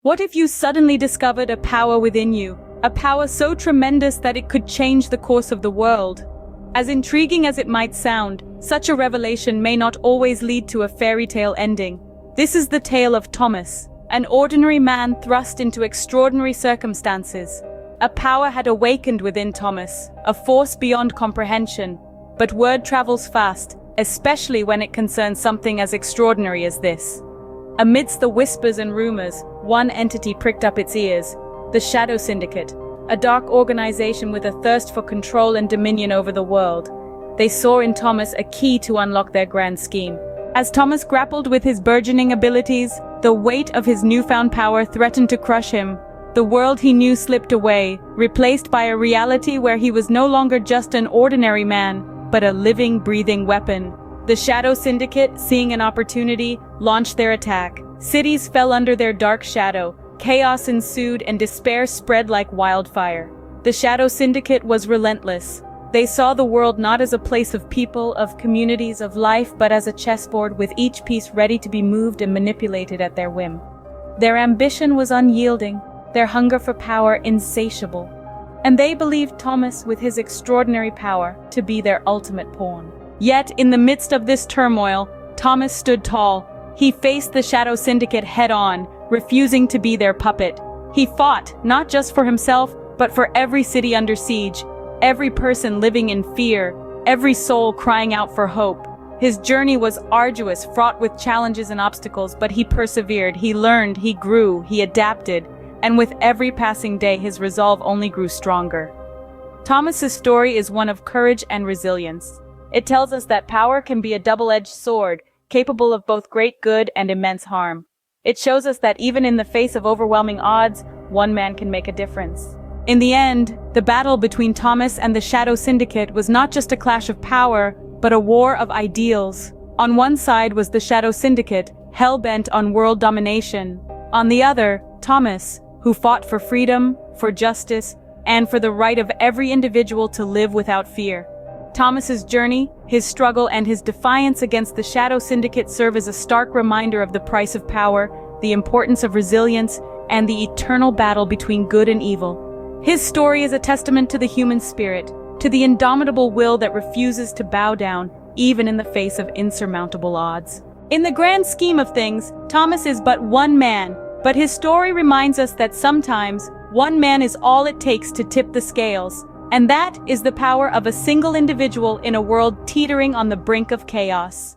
What if you suddenly discovered a power within you, a power so tremendous that it could change the course of the world? As intriguing as it might sound, such a revelation may not always lead to a fairy tale ending. This is the tale of Thomas, an ordinary man thrust into extraordinary circumstances. A power had awakened within Thomas, a force beyond comprehension. But word travels fast, especially when it concerns something as extraordinary as this. Amidst the whispers and rumors, one entity pricked up its ears: the Shadow Syndicate, a dark organization with a thirst for control and dominion over the world. They saw in Thomas a key to unlock their grand scheme. As Thomas grappled with his burgeoning abilities, the weight of his newfound power threatened to crush him. The world he knew slipped away, replaced by a reality where he was no longer just an ordinary man, but a living, breathing weapon. The Shadow Syndicate, seeing an opportunity, launched their attack. Cities fell under their dark shadow, chaos ensued, and despair spread like wildfire. The Shadow Syndicate was relentless. They saw the world not as a place of people, of communities, of life, but as a chessboard with each piece ready to be moved and manipulated at their whim. Their ambition was unyielding, their hunger for power insatiable. And they believed Thomas, with his extraordinary power, to be their ultimate pawn. Yet, in the midst of this turmoil, Thomas stood tall. He faced the Shadow Syndicate head-on, refusing to be their puppet. He fought, not just for himself, but for every city under siege, every person living in fear, every soul crying out for hope. His journey was arduous, fraught with challenges and obstacles, but he persevered, he learned, he grew, he adapted, and with every passing day his resolve only grew stronger. Thomas's story is one of courage and resilience. It tells us that power can be a double-edged sword, capable of both great good and immense harm. It shows us that even in the face of overwhelming odds, one man can make a difference. In the end, the battle between Thomas and the Shadow Syndicate was not just a clash of power, but a war of ideals. On one side was the Shadow Syndicate, hell-bent on world domination. On the other, Thomas, who fought for freedom, for justice, and for the right of every individual to live without fear. Thomas's journey, his struggle, and his defiance against the Shadow Syndicate serve as a stark reminder of the price of power, the importance of resilience, and the eternal battle between good and evil. His story is a testament to the human spirit, to the indomitable will that refuses to bow down, even in the face of insurmountable odds. In the grand scheme of things, Thomas is but one man, but his story reminds us that sometimes one man is all it takes to tip the scales, and that is the power of a single individual in a world teetering on the brink of chaos.